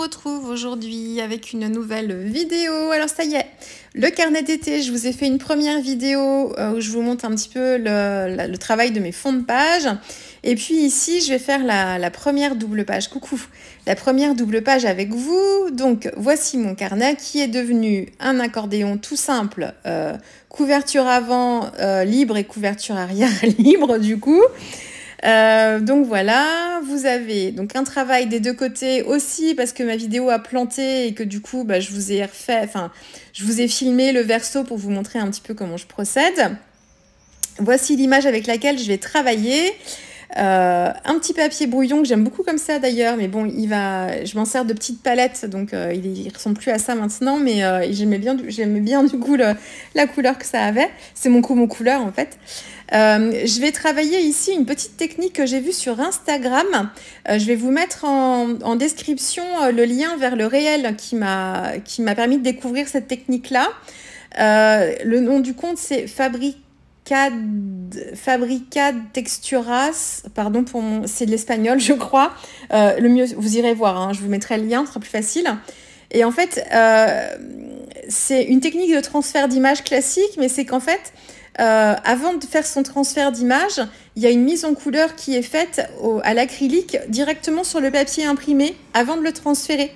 retrouve aujourd'hui avec une nouvelle vidéo. Alors ça y est, le carnet d'été, je vous ai fait une première vidéo où je vous montre un petit peu le travail de mes fonds de page. Et puis ici, je vais faire la première double page. Coucou, la première double page avec vous. Donc voici mon carnet qui est devenu un accordéon tout simple, couverture avant libre et couverture arrière libre du coup. Donc voilà, vous avez donc un travail des deux côtés aussi parce que ma vidéo a planté et que du coup je vous ai je vous ai filmé le verso pour vous montrer un petit peu comment je procède. Voici l'image avec laquelle je vais travailler. Un petit papier brouillon que j'aime beaucoup comme ça d'ailleurs, mais bon, je m'en sers de petite palette, donc il ressemble plus à ça maintenant, mais j'aimais bien du coup la couleur que ça avait. C'est mon couleur en fait. Je vais travailler ici une petite technique que j'ai vue sur Instagram. Je vais vous mettre en description le lien vers le réel qui m'a permis de découvrir cette technique-là. Le nom du compte, c'est Fabricad Texturas, pardon c'est de l'espagnol je crois, le mieux vous irez voir, hein, je vous mettrai le lien, ce sera plus facile. Et en fait c'est une technique de transfert d'image classique, mais c'est qu'en fait avant de faire son transfert d'image, il y a une mise en couleur qui est faite à l'acrylique directement sur le papier imprimé avant de le transférer.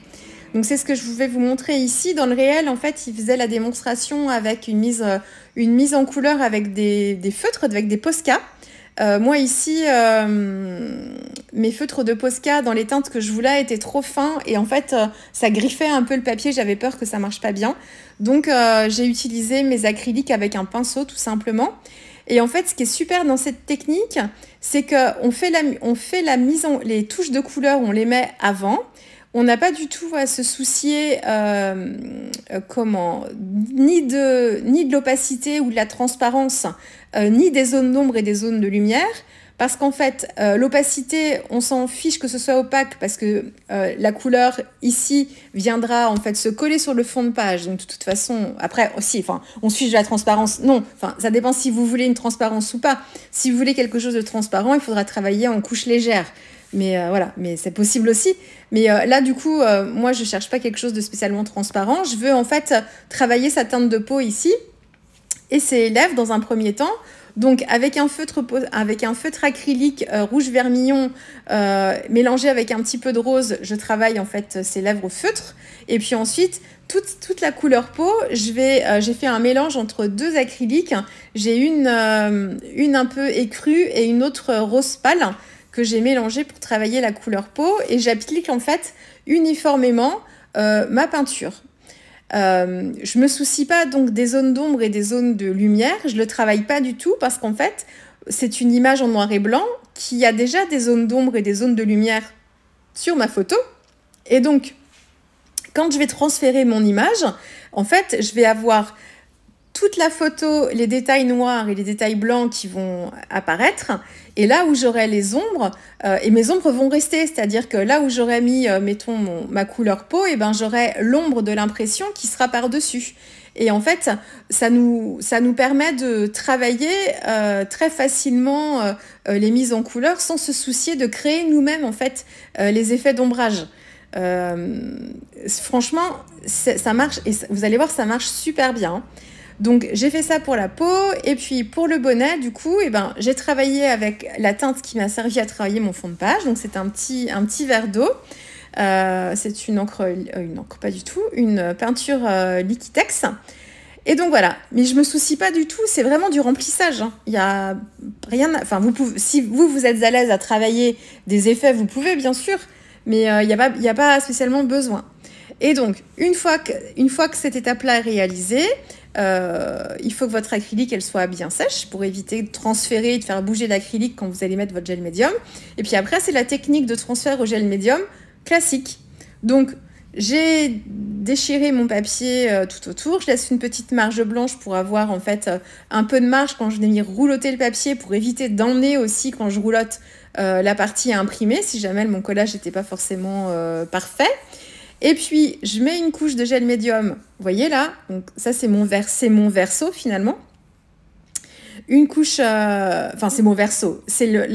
Donc c'est ce que je vais vous montrer ici. Dans le réel, en fait, il faisait la démonstration avec une mise en couleur avec des feutres, avec des Posca. Moi ici, mes feutres de Posca dans les teintes que je voulais étaient trop fins et en fait, ça griffait un peu le papier. J'avais peur que ça marche pas bien. Donc j'ai utilisé mes acryliques avec un pinceau tout simplement. Et en fait, ce qui est super dans cette technique, c'est qu'on fait les touches de couleur, on les met avant. On n'a pas du tout à se soucier ni de l'opacité ou de la transparence, ni des zones d'ombre et des zones de lumière, parce qu'en fait, l'opacité, on s'en fiche que ce soit opaque, parce que la couleur ici viendra en fait se coller sur le fond de page. Donc de toute façon, après aussi, on se fiche de la transparence. Non, ça dépend si vous voulez une transparence ou pas. Si vous voulez quelque chose de transparent, il faudra travailler en couche légère. Mais voilà, mais c'est possible aussi. Mais là, du coup, moi, je cherche pas quelque chose de spécialement transparent. Je veux en fait travailler sa teinte de peau ici et ses lèvres dans un premier temps. Donc, avec un feutre acrylique rouge vermillon mélangé avec un petit peu de rose, je travaille en fait ses lèvres au feutre. Et puis ensuite, toute la couleur peau, j'ai fait un mélange entre deux acryliques. J'ai une un peu écrue et une autre rose pâle que j'ai mélangé pour travailler la couleur peau et j'applique en fait uniformément ma peinture. Je me soucie pas donc des zones d'ombre et des zones de lumière, je le travaille pas du tout parce qu'en fait c'est une image en noir et blanc qui a déjà des zones d'ombre et des zones de lumière sur ma photo et donc quand je vais transférer mon image, en fait je vais avoir toute la photo, les détails noirs et les détails blancs qui vont apparaître. Et là où j'aurai les ombres, et mes ombres vont rester, c'est-à-dire que là où j'aurais mis, mettons, ma couleur peau, et j'aurai l'ombre de l'impression qui sera par-dessus. Et en fait, ça nous permet de travailler très facilement les mises en couleur sans se soucier de créer nous-mêmes en fait les effets d'ombrage. Franchement, ça marche, et vous allez voir, ça marche super bien. Donc j'ai fait ça pour la peau et puis pour le bonnet du coup j'ai travaillé avec la teinte qui m'a servi à travailler mon fond de page. Donc c'est un petit verre d'eau. C'est une encre pas du tout, une peinture Liquitex. Et donc voilà, mais je me soucie pas du tout, c'est vraiment du remplissage. Hein. Il y a rien, si vous êtes à l'aise à travailler des effets, vous pouvez bien sûr, mais il y a pas spécialement besoin. Et donc une fois que cette étape-là est réalisée, il faut que votre acrylique elle soit bien sèche pour éviter de transférer et de faire bouger l'acrylique quand vous allez mettre votre gel médium. Et puis après, c'est la technique de transfert au gel médium classique. Donc, j'ai déchiré mon papier tout autour. Je laisse une petite marge blanche pour avoir en fait un peu de marge quand je vais venir roulotter le papier pour éviter d'emmener aussi quand je roulotte la partie à imprimer si jamais mon collage n'était pas forcément parfait. Et puis, je mets une couche de gel médium, vous voyez là, donc ça c'est mon verso finalement. Une couche, c'est mon verso, c'est le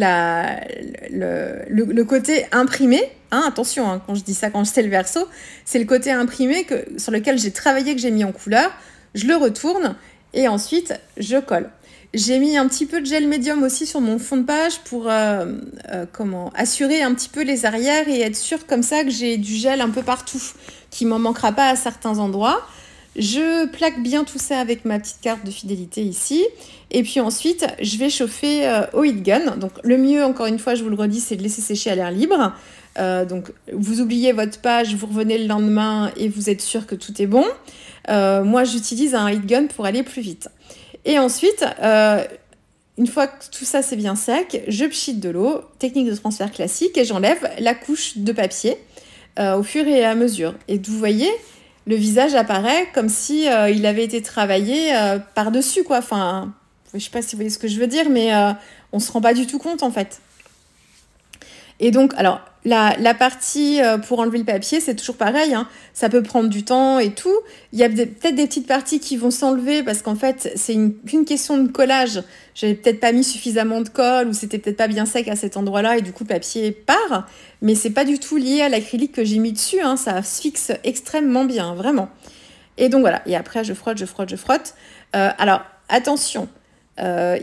côté imprimé hein, attention, hein, quand je dis ça, quand c'est le verso, c'est le côté imprimé sur lequel j'ai travaillé, que j'ai mis en couleur. Je le retourne et ensuite je colle. J'ai mis un petit peu de gel médium aussi sur mon fond de page pour assurer un petit peu les arrières et être sûre comme ça que j'ai du gel un peu partout, qu'il m'en manquera pas à certains endroits. Je plaque bien tout ça avec ma petite carte de fidélité ici. Et puis ensuite, je vais chauffer au heat gun. Donc le mieux, encore une fois, je vous le redis, c'est de laisser sécher à l'air libre. Donc vous oubliez votre page, vous revenez le lendemain et vous êtes sûr que tout est bon. Moi, j'utilise un heat gun pour aller plus vite. Et ensuite, une fois que tout ça c'est bien sec, je pchit de l'eau, technique de transfert classique, et j'enlève la couche de papier au fur et à mesure. Et vous voyez, le visage apparaît comme si il avait été travaillé par-dessus, quoi. Enfin, je sais pas si vous voyez ce que je veux dire, mais on se rend pas du tout compte, en fait. Et donc, alors, la partie pour enlever le papier, c'est toujours pareil, hein. Ça peut prendre du temps et tout. Il y a peut-être des petites parties qui vont s'enlever parce qu'en fait, c'est une question de collage. J'avais peut-être pas mis suffisamment de colle ou c'était peut-être pas bien sec à cet endroit-là et du coup, le papier part. Mais c'est pas du tout lié à l'acrylique que j'ai mis dessus, hein. Ça se fixe extrêmement bien, vraiment. Et donc, voilà. Et après, je frotte. Alors, attention.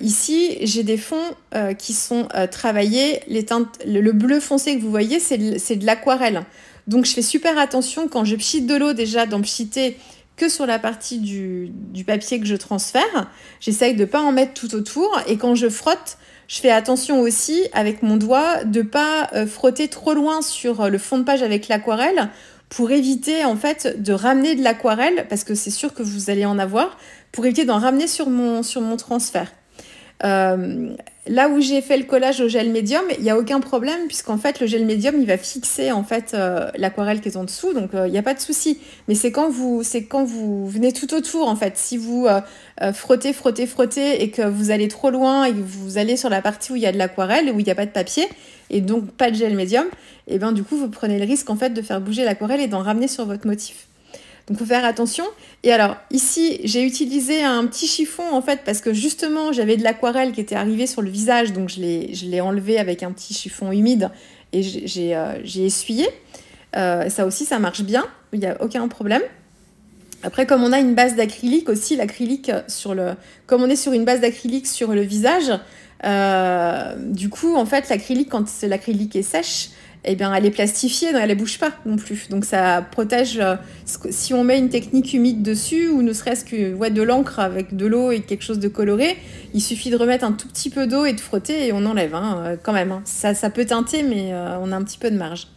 Ici, j'ai des fonds qui sont travaillés. Les teintes, le bleu foncé que vous voyez, c'est de l'aquarelle. Donc, je fais super attention quand je pchite de l'eau, déjà d'en pchiter que sur la partie du papier que je transfère. J'essaye de ne pas en mettre tout autour. Et quand je frotte, je fais attention aussi, avec mon doigt, de ne pas frotter trop loin sur le fond de page avec l'aquarelle pour éviter, en fait, de ramener de l'aquarelle, parce que c'est sûr que vous allez en avoir, pour éviter d'en ramener sur mon transfert. Là où j'ai fait le collage au gel médium, il n'y a aucun problème, puisqu'en fait, le gel médium, il va fixer en fait l'aquarelle qui est en dessous, donc il n'y a pas de souci. Mais c'est quand vous venez tout autour, en fait. Si vous frottez, et que vous allez trop loin, et que vous allez sur la partie où il y a de l'aquarelle, où il n'y a pas de papier, et donc pas de gel médium, et bien du coup, vous prenez le risque en fait de faire bouger l'aquarelle et d'en ramener sur votre motif. Donc, il faut faire attention. Et alors, ici, j'ai utilisé un petit chiffon, en fait, parce que justement, j'avais de l'aquarelle qui était arrivée sur le visage. Donc, je l'ai enlevé avec un petit chiffon humide et j'ai essuyé. Ça aussi, ça marche bien. Il n'y a aucun problème. Après, comme on a une base d'acrylique aussi, comme on est sur une base d'acrylique sur le visage, du coup, en fait, l'acrylique, quand l'acrylique est sèche, eh bien, elle est plastifiée, donc elle ne bouge pas non plus. Donc, ça protège, si on met une technique humide dessus, ou ne serait-ce que de l'encre avec de l'eau et quelque chose de coloré, il suffit de remettre un tout petit peu d'eau et de frotter et on enlève, hein, quand même. Hein. Ça peut teinter, mais on a un petit peu de marge.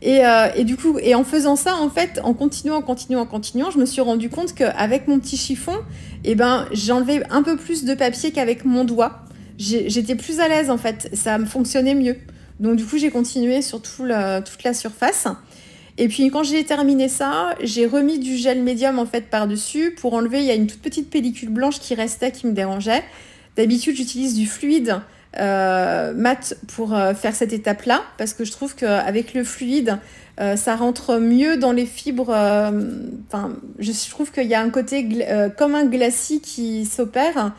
Et du coup, en faisant ça, en fait, en continuant, je me suis rendu compte qu'avec mon petit chiffon, eh ben, j'enlevais un peu plus de papier qu'avec mon doigt. J'étais plus à l'aise, en fait. Ça me fonctionnait mieux. Donc, du coup, j'ai continué sur toute la surface. Et puis, quand j'ai terminé ça, j'ai remis du gel médium, en fait, par-dessus pour enlever. Il y a une toute petite pellicule blanche qui restait, qui me dérangeait. D'habitude, j'utilise du fluide mat pour faire cette étape-là, parce que je trouve qu'avec le fluide, ça rentre mieux dans les fibres. Je trouve qu'il y a un côté comme un glacis qui s'opère.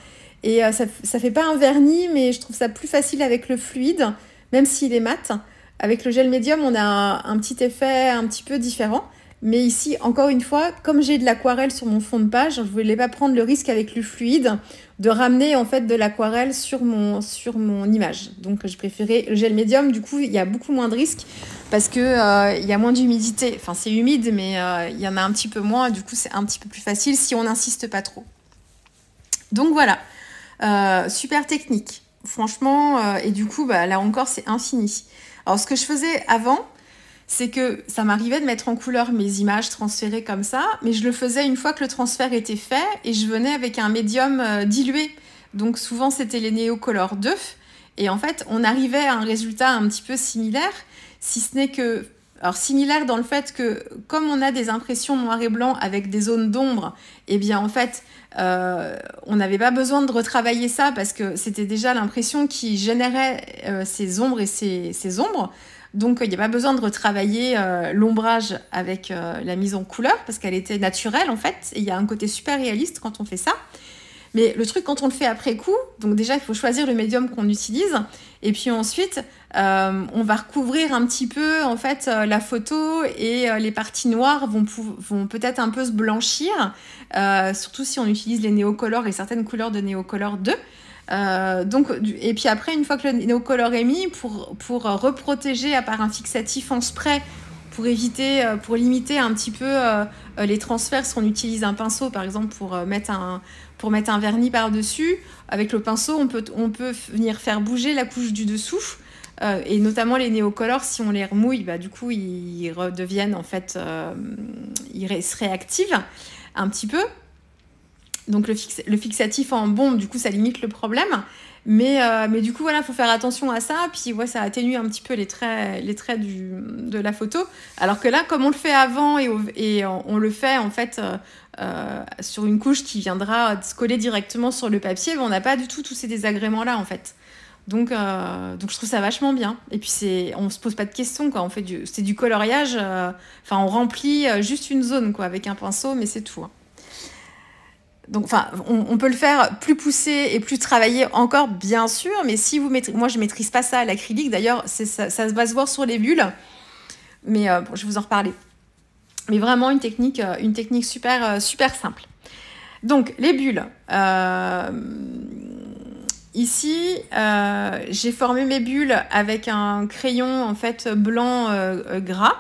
Et ça fait pas un vernis, mais je trouve ça plus facile avec le fluide. Même s'il est mat, avec le gel médium, on a un petit effet un petit peu différent. Mais ici, encore une fois, comme j'ai de l'aquarelle sur mon fond de page, je ne voulais pas prendre le risque avec le fluide de ramener en fait de l'aquarelle sur mon image. Donc, je préférais le gel médium. Du coup, il y a beaucoup moins de risques parce qu'il y a moins d'humidité. Enfin, c'est humide, mais il y en a un petit peu moins. Du coup, c'est un petit peu plus facile si on n'insiste pas trop. Donc, voilà. Super technique. Franchement, et du coup, là encore, c'est infini. Alors, ce que je faisais avant, c'est que ça m'arrivait de mettre en couleur mes images transférées comme ça, mais je le faisais une fois que le transfert était fait et je venais avec un médium dilué. Donc, souvent, c'était les Neocolor 2. Et en fait, on arrivait à un résultat un petit peu similaire, si ce n'est que... Alors, similaire dans le fait que, comme on a des impressions noir et blanc avec des zones d'ombre, eh bien, en fait, on n'avait pas besoin de retravailler ça parce que c'était déjà l'impression qui générait ces ombres et ces ombres. Donc, il n'y a pas besoin de retravailler l'ombrage avec la mise en couleur parce qu'elle était naturelle, en fait. Et il y a un côté super réaliste quand on fait ça. Mais le truc, quand on le fait après coup, donc déjà, il faut choisir le médium qu'on utilise. Et puis ensuite, on va recouvrir un petit peu, en fait, la photo et les parties noires vont peut-être un peu se blanchir, surtout si on utilise les néocolores et certaines couleurs de néocolore 2. Et puis après, une fois que le néocolore est mis, pour reprotéger à part un fixatif en spray, pour limiter un petit peu les transferts, si on utilise un pinceau, par exemple, pour mettre un vernis par-dessus, avec le pinceau, on peut venir faire bouger la couche du dessous, et notamment les néocolores, si on les remouille, bah, du coup, ils redeviennent, en fait, ils se réactivent un petit peu. Donc le fixatif en bombe, du coup, ça limite le problème. Mais du coup, voilà, il faut faire attention à ça. Puis ouais, ça atténue un petit peu les traits de la photo. Alors que là, comme on le fait avant et on le fait en fait sur une couche qui viendra se coller directement sur le papier, on n'a pas du tout tous ces désagréments-là en fait. Donc je trouve ça vachement bien. Et puis on se pose pas de questions quoi. C'est du coloriage. On remplit juste une zone quoi avec un pinceau, mais c'est tout. Hein. Donc, on peut le faire plus poussé et plus travaillé encore, bien sûr, mais si vous moi, je maîtrise pas ça à l'acrylique. D'ailleurs, ça va se voir sur les bulles, mais je vais vous en reparler. Mais vraiment une technique super, super simple. Donc, les bulles. Ici, j'ai formé mes bulles avec un crayon en fait blanc gras.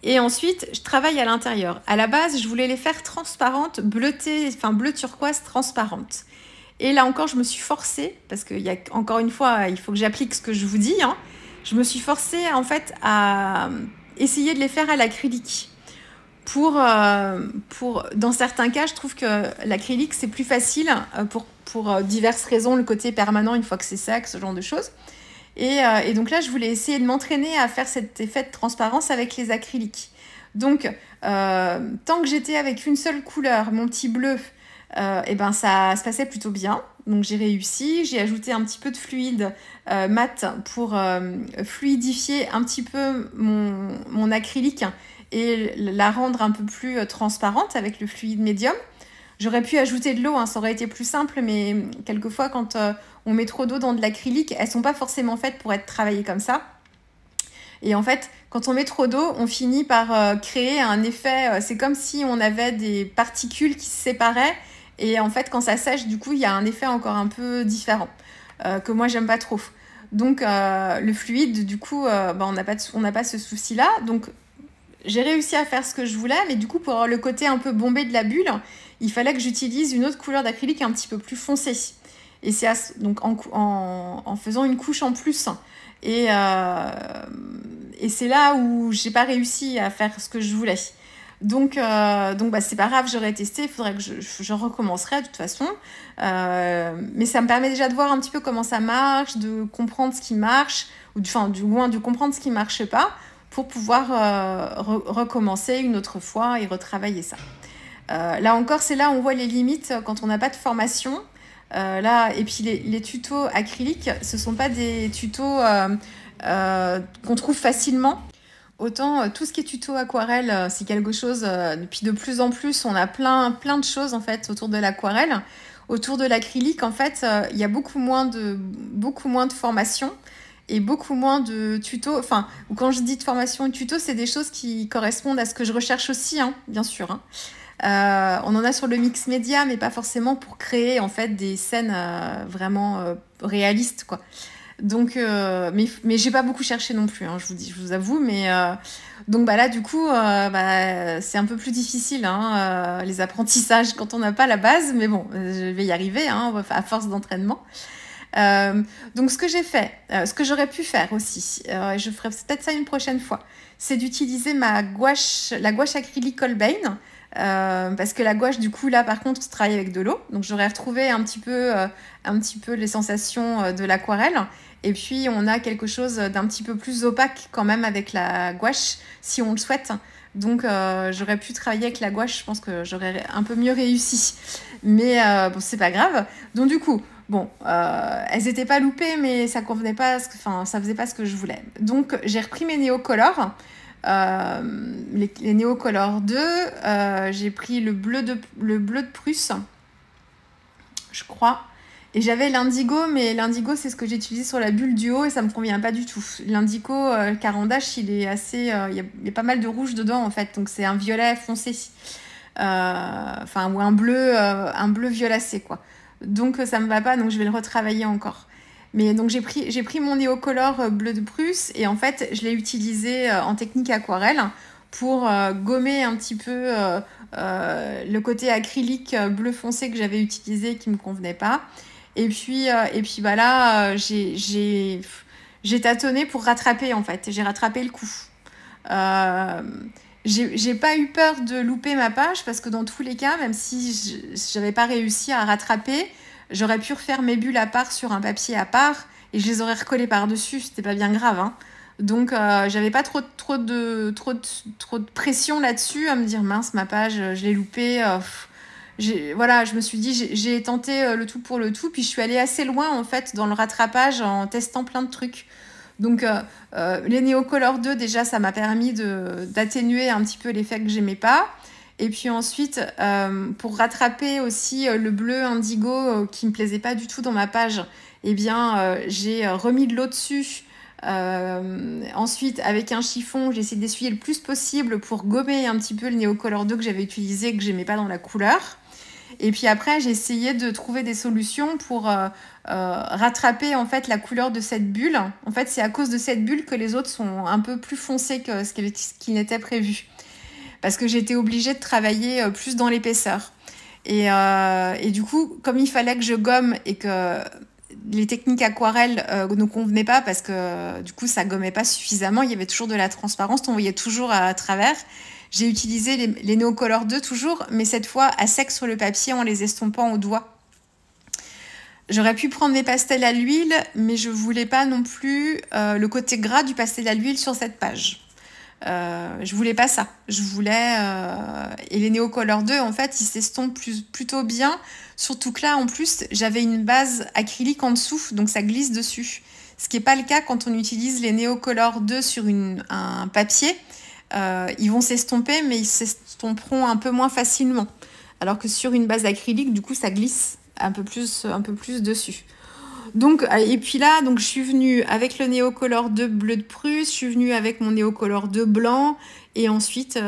Et ensuite, je travaille à l'intérieur. À la base, je voulais les faire transparentes, bleutées, bleu turquoise transparente. Et là encore, je me suis forcée, parce encore une fois, il faut que j'applique ce que je vous dis. Hein. Je me suis forcée, en fait, à essayer de les faire à l'acrylique. Dans certains cas, je trouve que l'acrylique, c'est plus facile pour diverses raisons, le côté permanent une fois que c'est sec, ce genre de choses. Et donc là, je voulais essayer de m'entraîner à faire cet effet de transparence avec les acryliques. Donc, tant que j'étais avec une seule couleur, mon petit bleu, ça se passait plutôt bien. Donc, j'ai réussi. J'ai ajouté un petit peu de fluide mat pour fluidifier un petit peu mon acrylique et la rendre un peu plus transparente avec le fluide médium. J'aurais pu ajouter de l'eau, hein, ça aurait été plus simple, mais quelquefois, quand on met trop d'eau dans de l'acrylique, elles ne sont pas forcément faites pour être travaillées comme ça. Et en fait, quand on met trop d'eau, on finit par créer un effet... c'est comme si on avait des particules qui se séparaient. Et en fait, quand ça sèche, du coup, il y a un effet encore un peu différent, que moi, j'aime pas trop. Donc, le fluide, du coup, on n'a pas ce souci-là. Donc, j'ai réussi à faire ce que je voulais, mais du coup, pour avoir le côté un peu bombé de la bulle, il fallait que j'utilise une autre couleur d'acrylique un petit peu plus foncée. Et c'est donc en faisant une couche en plus. Et c'est là où j'ai pas réussi à faire ce que je voulais. Donc c'est pas grave, j'aurais testé, il faudrait que je recommencerai de toute façon. Mais ça me permet déjà de voir un petit peu comment ça marche, de comprendre ce qui marche, ou du moins de comprendre ce qui marche pas, pour pouvoir recommencer une autre fois et retravailler ça. Là encore, c'est là où on voit les limites quand on n'a pas de formation. Et puis les tutos acryliques, ce ne sont pas des tutos qu'on trouve facilement. Autant tout ce qui est tuto aquarelle, c'est quelque chose, puis de plus en plus, on a plein de choses en fait autour de l'aquarelle. Autour de l'acrylique, en fait, il y a beaucoup moins de formation et beaucoup moins de tutos. Enfin, quand je dis de formation et de tutos, c'est des choses qui correspondent à ce que je recherche aussi, hein, bien sûr. Hein. On en a sur le mix média, mais pas forcément pour créer en fait des scènes vraiment réalistes, quoi. Donc, mais j'ai pas beaucoup cherché non plus, hein, je vous avoue. Mais donc là, du coup, c'est un peu plus difficile, hein, les apprentissages quand on n'a pas la base. Mais bon, je vais y arriver, hein, à force d'entraînement. Donc ce que j'ai fait, ce que j'aurais pu faire aussi, je ferai peut-être ça une prochaine fois, c'est d'utiliser la gouache acrylique Holbein, parce que la gouache, du coup, là, par contre, se travaille avec de l'eau. Donc j'aurais retrouvé un petit peu les sensations de l'aquarelle. Et puis on a quelque chose d'un petit peu plus opaque quand même avec la gouache, si on le souhaite. Donc j'aurais pu travailler avec la gouache, je pense que j'aurais un peu mieux réussi. Mais bon, c'est pas grave. Donc du coup, bon, elles n'étaient pas loupées, mais ça convenait pas, ça faisait pas ce que je voulais. Donc j'ai repris mes néocolores, les néocolores 2. J'ai pris le bleu de Prusse. je crois. Et j'avais l'indigo, mais l'indigo, c'est ce que j'utilise sur la bulle du haut et ça me convient pas du tout. L'indigo Caran d'Ache, il est assez... il y a pas mal de rouge dedans, en fait. Donc, c'est un violet foncé. Enfin, ou un bleu violacé, quoi. Donc, ça me va pas, donc je vais le retravailler encore. Mais donc, j'ai pris mon Néocolor bleu de Prusse et en fait, je l'ai utilisé en technique aquarelle pour gommer un petit peu le côté acrylique bleu foncé que j'avais utilisé et qui me convenait pas. Et puis bah là, j'ai tâtonné pour rattraper, en fait. J'ai rattrapé le coup. J'ai pas eu peur de louper ma page parce que dans tous les cas, même si j'avais pas réussi à rattraper, j'aurais pu refaire mes bulles à part sur un papier à part et je les aurais recollées par-dessus. C'était pas bien grave, hein. Donc, j'avais pas trop de pression là-dessus à me dire mince, ma page, je l'ai loupée. Voilà, je me suis dit, j'ai tenté le tout pour le tout, puis je suis allée assez loin en fait dans le rattrapage en testant plein de trucs. Donc, les Néocolor 2, déjà, ça m'a permis d'atténuer un petit peu l'effet que j'aimais pas. Et puis ensuite, pour rattraper aussi le bleu indigo qui me plaisait pas du tout dans ma page, eh bien, j'ai remis de l'eau dessus. Ensuite, avec un chiffon, j'ai essayé d'essuyer le plus possible pour gommer un petit peu le Néocolor 2 que j'avais utilisé et que j'aimais pas dans la couleur. Et puis après, j'ai essayé de trouver des solutions pour rattraper en fait la couleur de cette bulle. En fait, c'est à cause de cette bulle que les autres sont un peu plus foncés que ce qui n'était prévu. Parce que j'étais obligée de travailler plus dans l'épaisseur. Et du coup, comme il fallait que je gomme et que les techniques aquarelles ne convenaient pas parce que du coup, ça gommait pas suffisamment, il y avait toujours de la transparence, on voyait toujours à travers. J'ai utilisé les Néocolor 2 toujours, mais cette fois à sec sur le papier en les estompant au doigt. J'aurais pu prendre mes pastels à l'huile, mais je voulais pas non plus le côté gras du pastel à l'huile sur cette page. Je voulais pas ça. Je voulais... Et les Néocolor 2, en fait, ils s'estompent plutôt bien. Surtout que là, en plus, j'avais une base acrylique en dessous, donc ça glisse dessus. Ce qui n'est pas le cas quand on utilise les Néocolor 2 sur un papier. Ils vont s'estomper, mais ils s'estomperont un peu moins facilement. Alors que sur une base acrylique, du coup, ça glisse un peu plus dessus. Donc, et puis là, donc, je suis venue avec le Néocolor 2 bleu de Prusse, je suis venue avec mon Néocolor 2 blanc, et ensuite,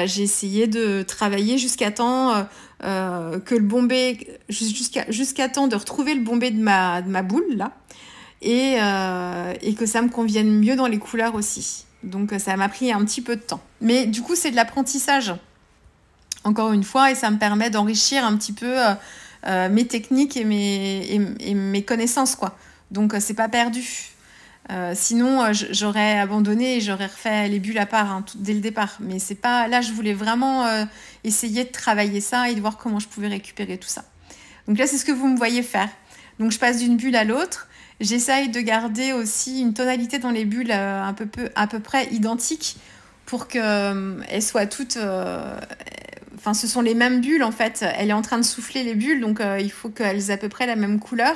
j'ai essayé de travailler jusqu'à temps que le bombé, jusqu'à temps de retrouver le bombé de ma boule, là, et que ça me convienne mieux dans les couleurs aussi. Donc, ça m'a pris un petit peu de temps. Mais du coup, c'est de l'apprentissage, encore une fois, et ça me permet d'enrichir un petit peu mes techniques et mes connaissances, quoi. Donc, c'est pas perdu. Sinon, j'aurais abandonné et j'aurais refait les bulles à part hein, dès le départ. Mais c'est pas... Là, je voulais vraiment essayer de travailler ça et de voir comment je pouvais récupérer tout ça. Donc là, c'est ce que vous me voyez faire. Donc, je passe d'une bulle à l'autre. J'essaye de garder aussi une tonalité dans les bulles à peu près identique pour qu'elles soient toutes... Enfin, ce sont les mêmes bulles, en fait. Elle est en train de souffler les bulles, donc il faut qu'elles aient à peu près la même couleur.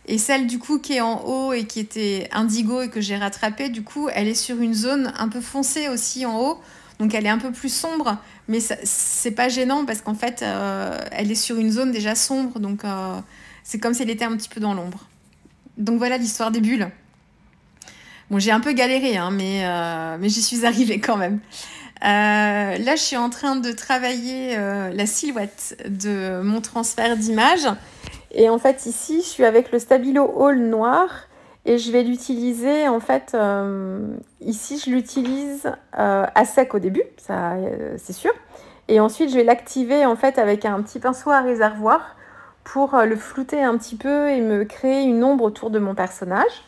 Et celle, du coup, qui est en haut et qui était indigo et que j'ai rattrapée, du coup, elle est sur une zone un peu foncée aussi en haut. Donc, elle est un peu plus sombre, mais c'est pas gênant parce qu'en fait, elle est sur une zone déjà sombre. Donc, c'est comme si elle était un petit peu dans l'ombre. Donc, voilà l'histoire des bulles. Bon, j'ai un peu galéré, hein, mais j'y suis arrivée quand même. Là, je suis en train de travailler la silhouette de mon transfert d'image. Et en fait, ici, je suis avec le Stabilo Hall noir et je vais l'utiliser, en fait, ici, je l'utilise à sec au début, ça, c'est sûr. Et ensuite, je vais l'activer, en fait, avec un petit pinceau à réservoir pour le flouter un petit peu et me créer une ombre autour de mon personnage.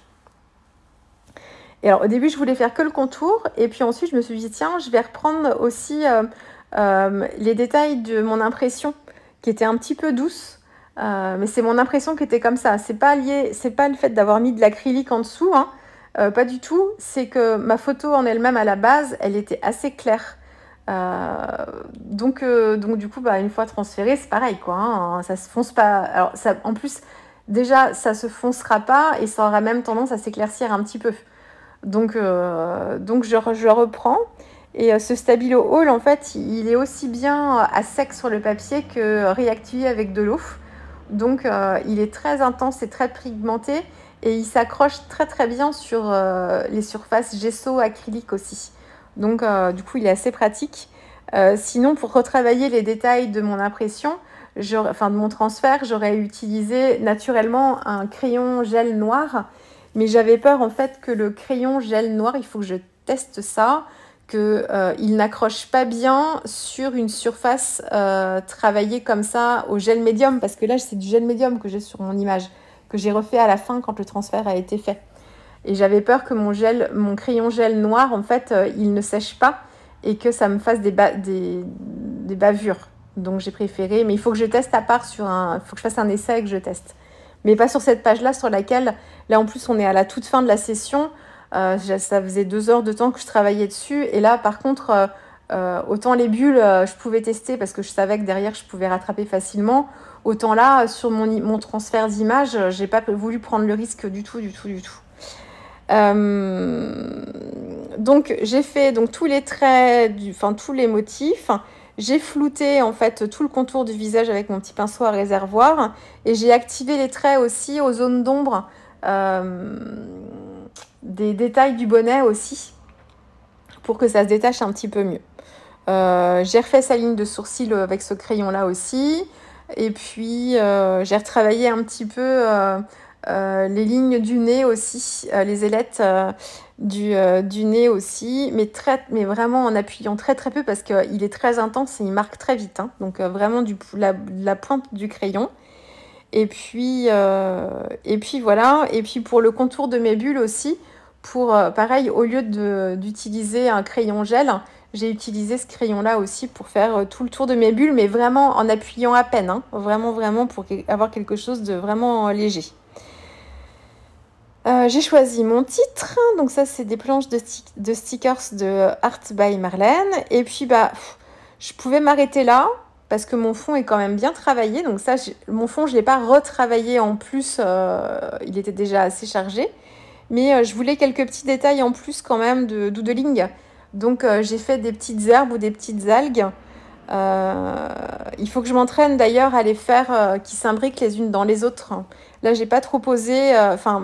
Et alors, au début, je voulais faire que le contour. Et puis ensuite, je me suis dit, tiens, je vais reprendre aussi les détails de mon impression qui était un petit peu douce. Mais c'est mon impression qui était comme ça. C'est pas le fait d'avoir mis de l'acrylique en dessous, hein. Pas du tout. C'est que ma photo en elle-même, à la base, elle était assez claire. Donc du coup, une fois transférée, c'est pareil, quoi, hein. Ça se fonce pas. Alors, ça, en plus, déjà, ça se foncera pas et ça aura même tendance à s'éclaircir un petit peu. Donc je reprends. Et ce Stabilo Hall, en fait, il est aussi bien à sec sur le papier que réactivé avec de l'eau. Donc, il est très intense et très pigmenté. Et il s'accroche très très bien sur les surfaces gesso acrylique aussi. Donc, du coup, il est assez pratique. Sinon, pour retravailler les détails de mon impression, enfin de mon transfert, j'aurais utilisé naturellement un crayon gel noir. Mais j'avais peur en fait que le crayon gel noir, il faut que je teste ça, qu'il n'accroche pas bien sur une surface travaillée comme ça au gel médium. Parce que là, c'est du gel médium que j'ai sur mon image, que j'ai refait à la fin quand le transfert a été fait. Et j'avais peur que mon crayon gel noir, en fait, il ne sèche pas et que ça me fasse des bavures. Donc j'ai préféré, mais il faut que je teste à part il faut que je fasse un essai et que je teste. Mais pas sur cette page-là sur laquelle, là en plus on est à la toute fin de la session, ça faisait 2 heures de temps que je travaillais dessus. Et là par contre, autant les bulles, je pouvais tester parce que je savais que derrière je pouvais rattraper facilement. Autant là, sur mon transfert d'image, j'ai pas voulu prendre le risque du tout. Donc j'ai fait donc tous les traits, tous les motifs. J'ai flouté en fait tout le contour du visage avec mon petit pinceau à réservoir et j'ai activé les traits aussi aux zones d'ombre des détails du bonnet aussi pour que ça se détache un petit peu mieux. J'ai refait sa ligne de sourcil avec ce crayon là aussi et puis j'ai retravaillé un petit peu les lignes du nez aussi, les ailettes du nez aussi, mais vraiment en appuyant très très peu parce qu'il est très intense et il marque très vite, hein. Donc vraiment la pointe du crayon. Et puis voilà. Et puis pour le contour de mes bulles aussi, pareil, au lieu d'utiliser un crayon gel, j'ai utilisé ce crayon-là aussi pour faire tout le tour de mes bulles, mais vraiment en appuyant à peine, hein. Vraiment pour avoir quelque chose de vraiment léger. J'ai choisi mon titre, donc ça c'est des planches de stickers de Art by Marlène. Et puis je pouvais m'arrêter là parce que mon fond est quand même bien travaillé. Donc ça, mon fond je l'ai pas retravaillé en plus, il était déjà assez chargé. Mais je voulais quelques petits détails en plus quand même de doodling. Donc j'ai fait des petites herbes ou des petites algues. Il faut que je m'entraîne d'ailleurs à les faire qui s'imbriquent les unes dans les autres. Là, j'ai pas trop osé.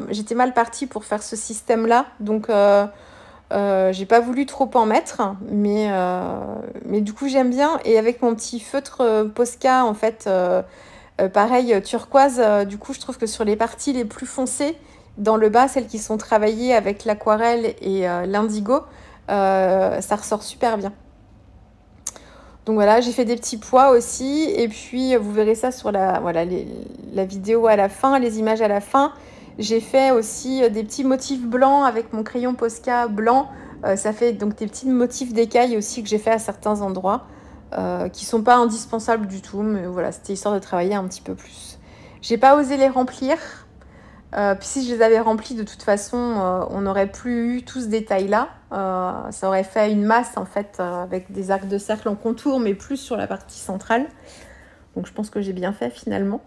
J'étais mal partie pour faire ce système-là, donc j'ai pas voulu trop en mettre. Mais du coup, j'aime bien. Et avec mon petit feutre Posca, en fait, pareil turquoise. Du coup, je trouve que sur les parties les plus foncées, dans le bas, celles qui sont travaillées avec l'aquarelle et l'indigo, ça ressort super bien. Donc voilà, j'ai fait des petits pois aussi. Et puis, vous verrez ça sur la vidéo à la fin, les images à la fin. J'ai fait aussi des petits motifs blancs avec mon crayon Posca blanc. Ça fait donc des petits motifs d'écailles aussi que j'ai fait à certains endroits, qui sont pas indispensables du tout. Mais voilà, c'était histoire de travailler un petit peu plus. J'ai pas osé les remplir. Puis si je les avais remplis, de toute façon, on n'aurait plus eu tout ce détail-là. Ça aurait fait une masse, en fait, avec des arcs de cercle en contour, mais plus sur la partie centrale. Donc je pense que j'ai bien fait, finalement.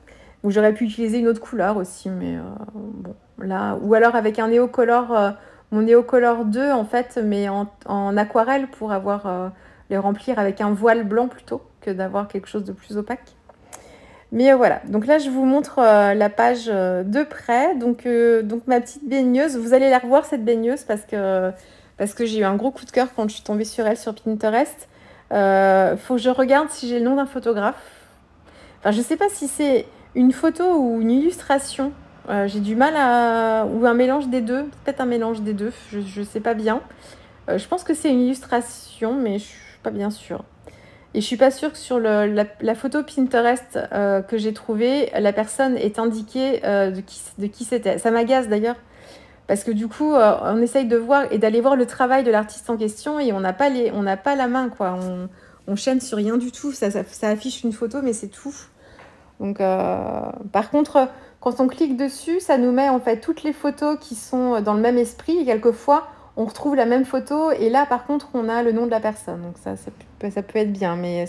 Ou j'aurais pu utiliser une autre couleur aussi, mais bon, là... Ou alors avec un néocolor, mon néocolor 2, en fait, mais en aquarelle pour les remplir avec un voile blanc plutôt que d'avoir quelque chose de plus opaque. Mais voilà, donc là je vous montre la page de près. Donc ma petite baigneuse, vous allez la revoir cette baigneuse parce que j'ai eu un gros coup de cœur quand je suis tombée sur elle sur Pinterest. Faut que je regarde si j'ai le nom d'un photographe. Enfin, je sais pas si c'est une photo ou une illustration. J'ai du mal ou un mélange des deux, peut-être un mélange des deux, je sais pas bien. Je pense que c'est une illustration, mais je suis pas bien sûre. Et je suis pas sûre que sur la photo Pinterest que j'ai trouvée, la personne est indiquée de qui c'était. Ça m'agace d'ailleurs, parce que du coup, on essaye de voir et d'aller voir le travail de l'artiste en question et on n'a pas la main, quoi. On chaîne sur rien du tout. Ça affiche une photo, mais c'est tout. Donc, par contre, quand on clique dessus, ça nous met en fait toutes les photos qui sont dans le même esprit. Et quelquefois, on retrouve la même photo et là, par contre, on a le nom de la personne. Donc ça peut être bien, mais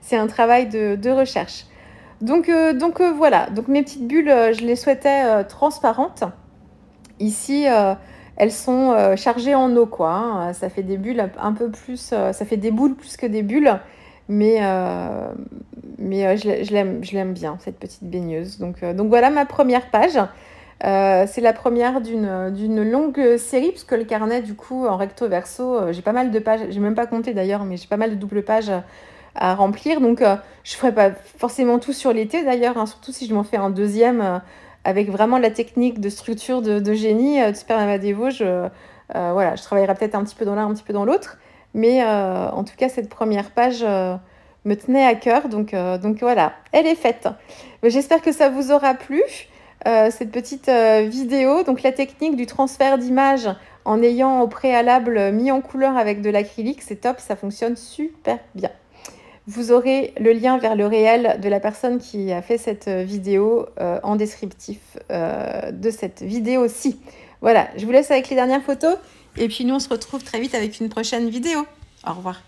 c'est un travail de recherche. Donc voilà. Donc mes petites bulles, je les souhaitais transparentes. Ici, elles sont chargées en eau, quoi, hein. Ça fait des bulles un peu plus... ça fait des boules plus que des bulles. mais je l'aime bien, cette petpetite baigneuse. Donc voilà ma première page. C'est la première d'une longue série, puisque le carnet, du coup, en recto verso, j'ai pas mal de pages, j'ai même pas compté d'ailleurs, mais j'ai pas mal de doubles pages à remplir. Donc, je ferai pas forcément tout sur l'été d'ailleurs, hein, surtout si je m'en fais un deuxième avec vraiment la technique de structure de génie de Super Mama Devo. Voilà, je travaillerai peut-être un petit peu dans l'un, un petit peu dans l'autre. Mais en tout cas, cette première page me tenait à cœur. Donc voilà, elle est faite. J'espère que ça vous aura plu. Cette petite vidéo, donc la technique du transfert d'image en ayant au préalable mis en couleur avec de l'acrylique, c'est top, ça fonctionne super bien. Vous aurez le lien vers le réel de la personne qui a fait cette vidéo en descriptif de cette vidéo-ci. Voilà, je vous laisse avec les dernières photos et puis nous on se retrouve très vite avec une prochaine vidéo. Au revoir.